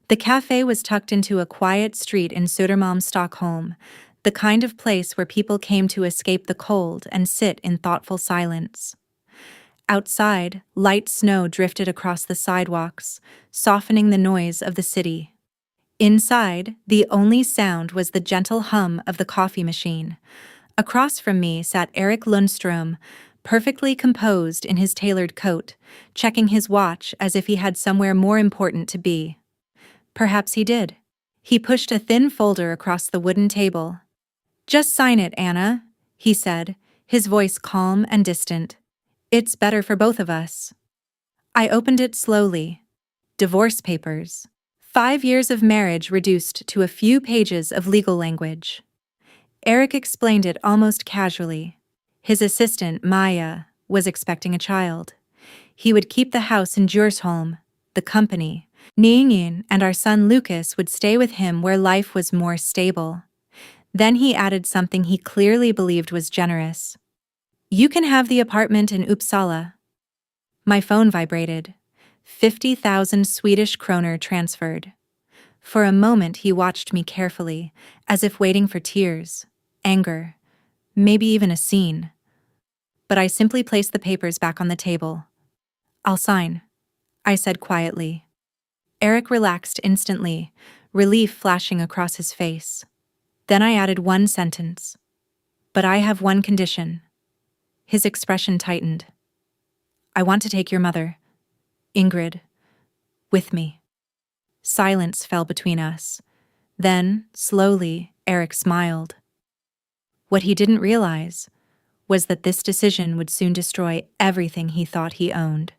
The cafe was tucked into a quiet street in Södermalm, Stockholm, the kind of place where people came to escape the cold and sit in thoughtful silence. Outside, light snow drifted across the sidewalks, softening the noise of the city. Inside, the only sound was the gentle hum of the coffee machine. Across from me sat Erik Lundström, perfectly composed in his tailored coat, checking his watch as if he had somewhere more important to be. Perhaps he did. He pushed a thin folder across the wooden table. "Just sign it, Anna," he said, his voice calm and distant. "It's better for both of us." I opened it slowly. Divorce papers. 5 years of marriage reduced to a few pages of legal language. Erik explained it almost casually. His assistant, Maya, was expecting a child. He would keep the house in Djursholm, the company. Nyingin and our son Lucas would stay with him where life was more stable. Then he added something he clearly believed was generous. "You can have the apartment in Uppsala." My phone vibrated. 50,000 Swedish kroner transferred. For a moment he watched me carefully, as if waiting for tears, anger, maybe even a scene. But I simply placed the papers back on the table. "I'll sign," I said quietly. Erik relaxed instantly, relief flashing across his face. Then I added one sentence. "But I have one condition." His expression tightened. "I want to take your mother, Ingrid, with me." Silence fell between us. Then, slowly, Erik smiled. What he didn't realize was that this decision would soon destroy everything he thought he owned.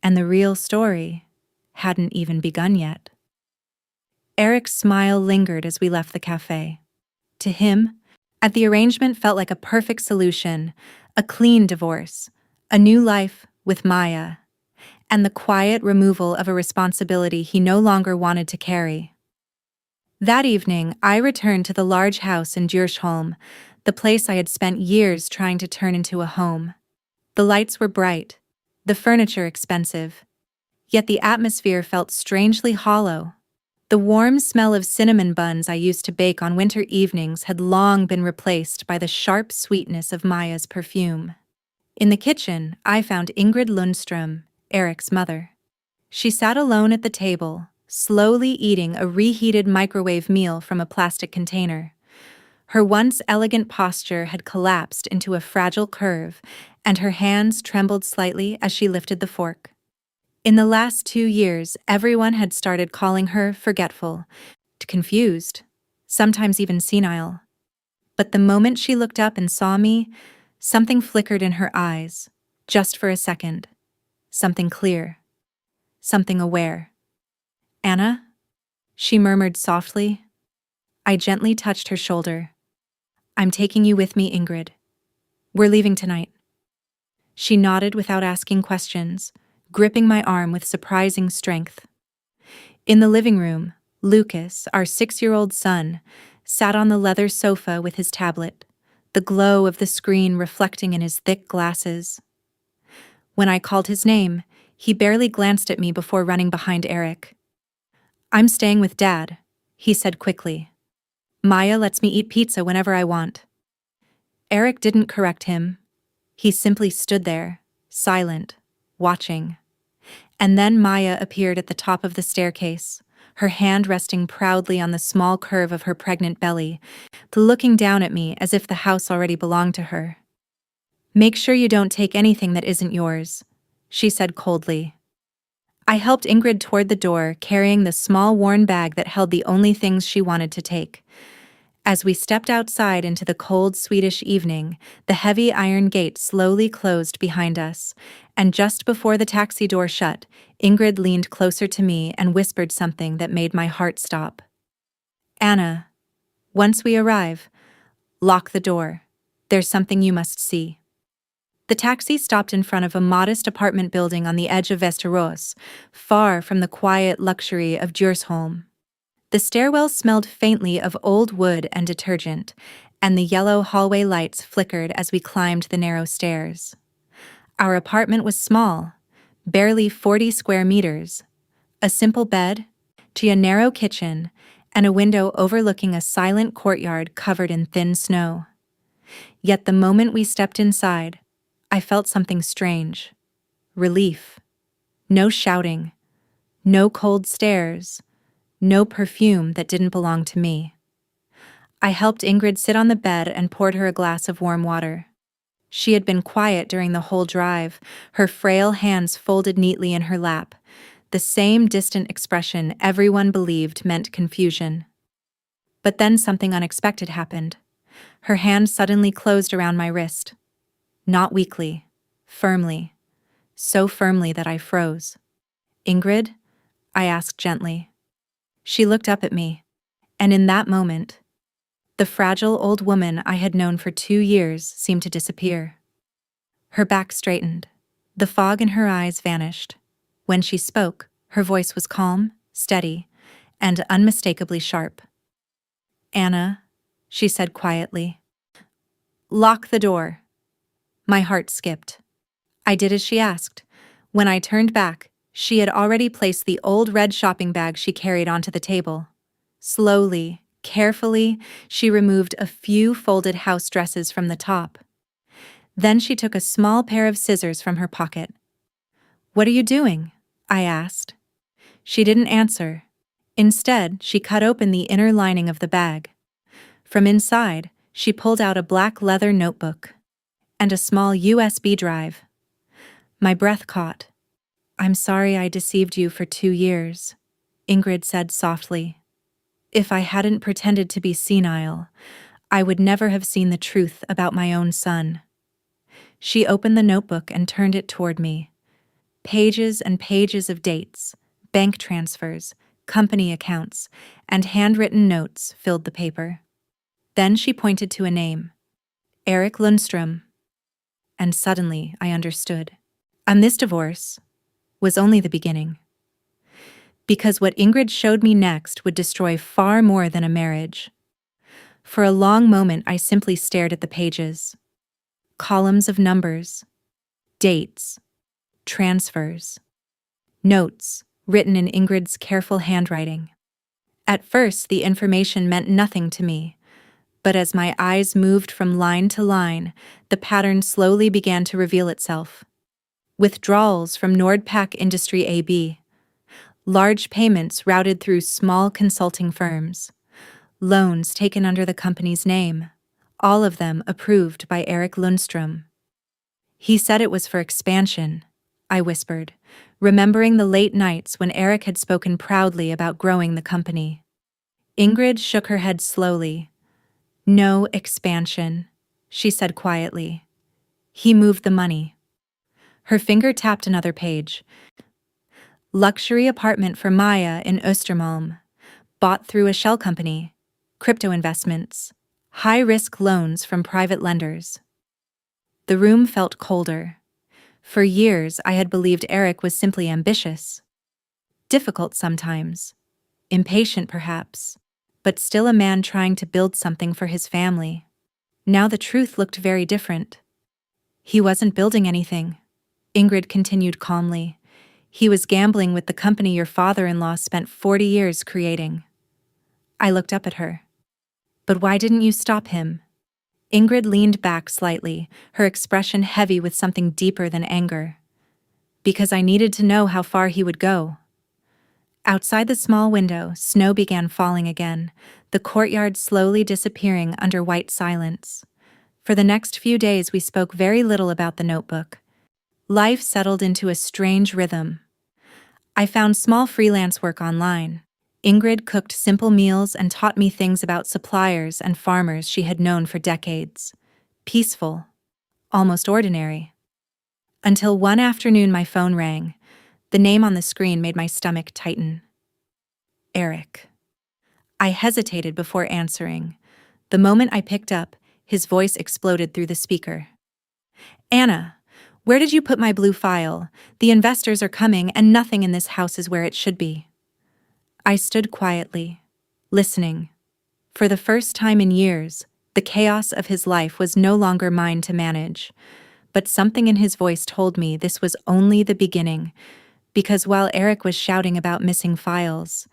And the real story hadn't even begun yet. Erik's smile lingered as we left the cafe. To him, the arrangement felt like a perfect solution, a clean divorce, a new life with Maya, and the quiet removal of a responsibility he no longer wanted to carry. That evening, I returned to the large house in Djursholm, the place I had spent years trying to turn into a home. The lights were bright, the furniture expensive, yet the atmosphere felt strangely hollow. The warm smell of cinnamon buns I used to bake on winter evenings had long been replaced by the sharp sweetness of Maya's perfume. In the kitchen, I found Ingrid Lundström, Erik's mother. She sat alone at the table, slowly eating a reheated microwave meal from a plastic container. Her once elegant posture had collapsed into a fragile curve, and her hands trembled slightly as she lifted the fork. In the last 2 years, everyone had started calling her forgetful, confused, sometimes even senile. But the moment she looked up and saw me, something flickered in her eyes, just for a second. Something clear. Something aware. "Anna?" she murmured softly. I gently touched her shoulder. "I'm taking you with me, Ingrid. We're leaving tonight." She nodded without asking questions, gripping my arm with surprising strength. In the living room, Lucas, our 6-year-old son, sat on the leather sofa with his tablet, the glow of the screen reflecting in his thick glasses. When I called his name, he barely glanced at me before running behind Erik. "I'm staying with Dad," he said quickly. "Maya lets me eat pizza whenever I want." Erik didn't correct him. He simply stood there, silent, watching. And then Maya appeared at the top of the staircase, her hand resting proudly on the small curve of her pregnant belly, looking down at me as if the house already belonged to her. "Make sure you don't take anything that isn't yours," she said coldly. I helped Ingrid toward the door, carrying the small worn bag that held the only things she wanted to take. As we stepped outside into the cold Swedish evening, the heavy iron gate slowly closed behind us, and just before the taxi door shut, Ingrid leaned closer to me and whispered something that made my heart stop. "Anna, once we arrive, lock the door. There's something you must see." The taxi stopped in front of a modest apartment building on the edge of Västerås, far from the quiet luxury of Djursholm. The stairwell smelled faintly of old wood and detergent, and the yellow hallway lights flickered as we climbed the narrow stairs. Our apartment was small, barely 40 square meters. A simple bed, to a narrow kitchen and a window overlooking a silent courtyard covered in thin snow. Yet the moment we stepped inside, I felt something strange. Relief. No shouting. No cold stares. No perfume that didn't belong to me. I helped Ingrid sit on the bed and poured her a glass of warm water. She had been quiet during the whole drive, her frail hands folded neatly in her lap, the same distant expression everyone believed meant confusion. But then something unexpected happened. Her hand suddenly closed around my wrist. Not weakly, firmly, so firmly that I froze. "Ingrid?" I asked gently. She looked up at me, and in that moment, the fragile old woman I had known for 2 years seemed to disappear. Her back straightened. The fog in her eyes vanished. When she spoke, her voice was calm, steady, and unmistakably sharp. "Anna," she said quietly. "Lock the door." My heart skipped. I did as she asked. When I turned back, she had already placed the old red shopping bag she carried onto the table. Slowly, carefully, she removed a few folded house dresses from the top. Then she took a small pair of scissors from her pocket. "What are you doing?" I asked. She didn't answer. Instead, she cut open the inner lining of the bag. From inside, she pulled out a black leather notebook and a small USB drive. My breath caught. "I'm sorry I deceived you for 2 years," Ingrid said softly. "If I hadn't pretended to be senile, I would never have seen the truth about my own son." She opened the notebook and turned it toward me. Pages and pages of dates, bank transfers, company accounts, and handwritten notes filled the paper. Then she pointed to a name, Erik Lundström. And suddenly I understood. And this divorce was only the beginning. Because what Ingrid showed me next would destroy far more than a marriage. For a long moment I simply stared at the pages. Columns of numbers, dates, transfers, notes written in Ingrid's careful handwriting. At first, the information meant nothing to me, but as my eyes moved from line to line, the pattern slowly began to reveal itself. Withdrawals from Nordpac Industry AB, large payments routed through small consulting firms, loans taken under the company's name, all of them approved by Erik Lundström. "He said it was for expansion," I whispered, remembering the late nights when Erik had spoken proudly about growing the company. Ingrid shook her head slowly. "No expansion," she said quietly. "He moved the money." Her finger tapped another page. "Luxury apartment for Maya in Östermalm. Bought through a shell company. Crypto investments. High-risk loans from private lenders." The room felt colder. For years, I had believed Erik was simply ambitious. Difficult sometimes. Impatient, perhaps. But still a man trying to build something for his family. Now the truth looked very different. "He wasn't building anything," Ingrid continued calmly. "He was gambling with the company your father-in-law spent 40 years creating." I looked up at her. "But why didn't you stop him?" Ingrid leaned back slightly, her expression heavy with something deeper than anger. "Because I needed to know how far he would go." Outside the small window, snow began falling again, the courtyard slowly disappearing under white silence. For the next few days we spoke very little about the notebook. Life settled into a strange rhythm. I found small freelance work online. Ingrid cooked simple meals and taught me things about suppliers and farmers she had known for decades. Peaceful, almost ordinary. Until one afternoon my phone rang. The name on the screen made my stomach tighten. Erik. I hesitated before answering. The moment I picked up, his voice exploded through the speaker. "Anna, where did you put my blue file? The investors are coming and nothing in this house is where it should be." I stood quietly, listening. For the first time in years, the chaos of his life was no longer mine to manage. But something in his voice told me this was only the beginning, because while Erik was shouting about missing files,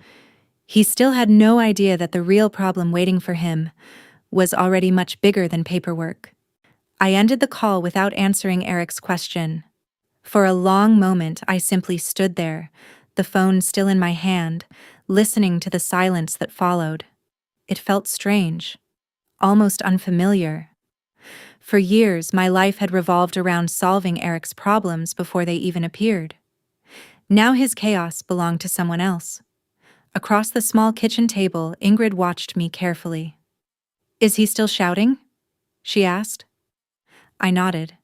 He still had no idea that the real problem waiting for him was already much bigger than paperwork. I ended the call without answering Eric's question. For a long moment, I simply stood there, the phone still in my hand, listening to the silence that followed. It felt strange, almost unfamiliar. For years, my life had revolved around solving Eric's problems before they even appeared. Now his chaos belonged to someone else. Across the small kitchen table, Ingrid watched me carefully. "Is he still shouting?" she asked. I nodded.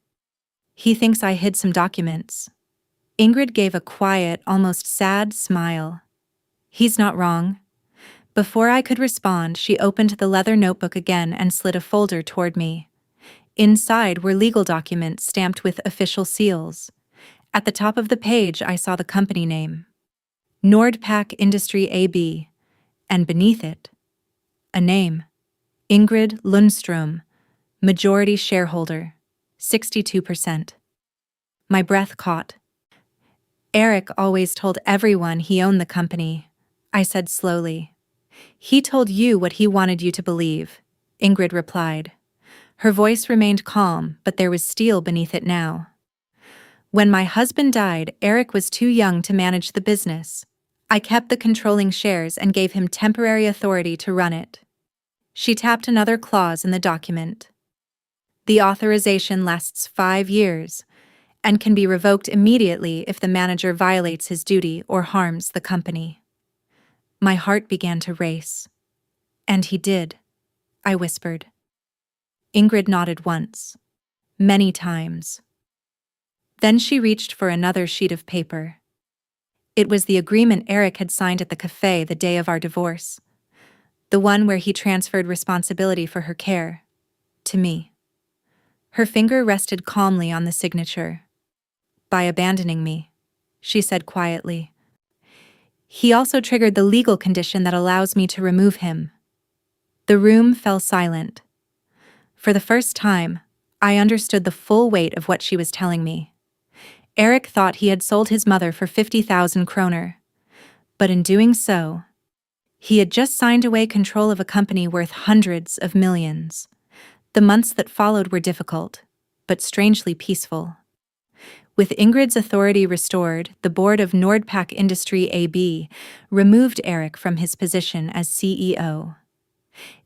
"He thinks I hid some documents." Ingrid gave a quiet, almost sad smile. "He's not wrong." Before I could respond, she opened the leather notebook again and slid a folder toward me. Inside were legal documents stamped with official seals. At the top of the page, I saw the company name, Nordpack Industry AB, and beneath it, a name, Ingrid Lundström, majority shareholder, 62%. My breath caught. "Eric always told everyone he owned the company," I said slowly. "He told you what he wanted you to believe," Ingrid replied. Her voice remained calm, but there was steel beneath it now. "When my husband died, Eric was too young to manage the business. I kept the controlling shares and gave him temporary authority to run it." She tapped another clause in the document. "The authorization lasts 5 years and can be revoked immediately if the manager violates his duty or harms the company." My heart began to race. "And he did," I whispered. Ingrid nodded once, many times. Then she reached for another sheet of paper. It was the agreement Eric had signed at the cafe the day of our divorce, the one where he transferred responsibility for her care to me. Her finger rested calmly on the signature. "By abandoning me," she said quietly. "He also triggered the legal condition that allows me to remove him." The room fell silent. For the first time, I understood the full weight of what she was telling me. Eric thought he had sold his mother for 50,000 kroner. But in doing so, he had just signed away control of a company worth hundreds of millions. The months that followed were difficult, but strangely peaceful. With Ingrid's authority restored, the board of Nordpack Industry AB removed Eric from his position as CEO.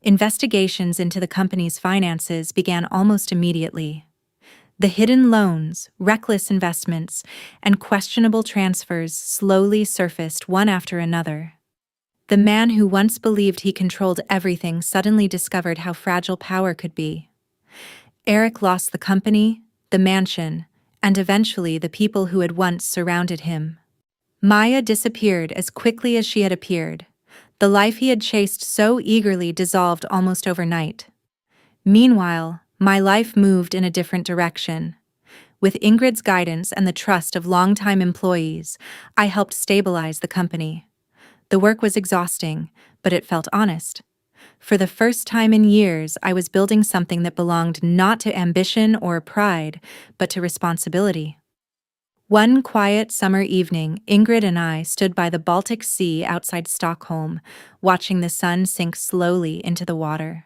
Investigations into the company's finances began almost immediately. The hidden loans, reckless investments, and questionable transfers slowly surfaced one after another. The man who once believed he controlled everything suddenly discovered how fragile power could be. Eric lost the company, the mansion, and eventually the people who had once surrounded him. Maya disappeared as quickly as she had appeared. The life he had chased so eagerly dissolved almost overnight. Meanwhile, my life moved in a different direction. With Ingrid's guidance and the trust of longtime employees, I helped stabilize the company. The work was exhausting, but it felt honest. For the first time in years, I was building something that belonged not to ambition or pride, but to responsibility. One quiet summer evening, Ingrid and I stood by the Baltic Sea outside Stockholm, watching the sun sink slowly into the water.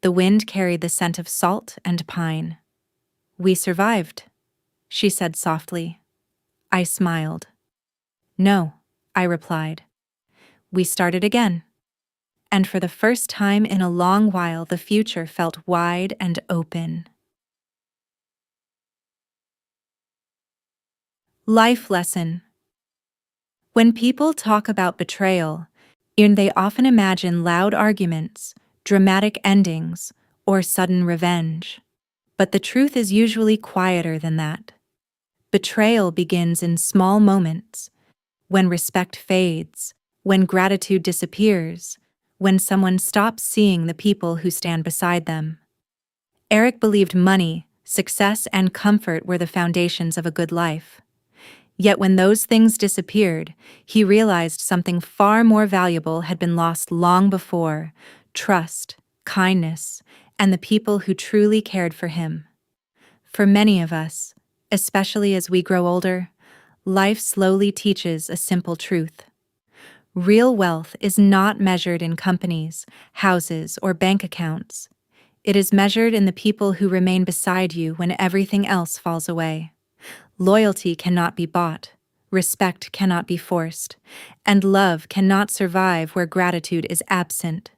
The wind carried the scent of salt and pine. "We survived," she said softly. I smiled. "No," I replied. "We started again." And for the first time in a long while, the future felt wide and open. Life lesson. When people talk about betrayal, they often imagine loud arguments, dramatic endings, or sudden revenge. But the truth is usually quieter than that. Betrayal begins in small moments, when respect fades, when gratitude disappears, when someone stops seeing the people who stand beside them. Eric believed money, success, and comfort were the foundations of a good life. Yet when those things disappeared, he realized something far more valuable had been lost long before: trust, kindness, and the people who truly cared for him. For many of us, especially as we grow older, life slowly teaches a simple truth. Real wealth is not measured in companies, houses, or bank accounts. It is measured in the people who remain beside you when everything else falls away. Loyalty cannot be bought, respect cannot be forced, and love cannot survive where gratitude is absent.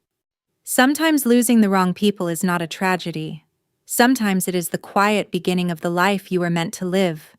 Sometimes losing the wrong people is not a tragedy. Sometimes it is the quiet beginning of the life you were meant to live.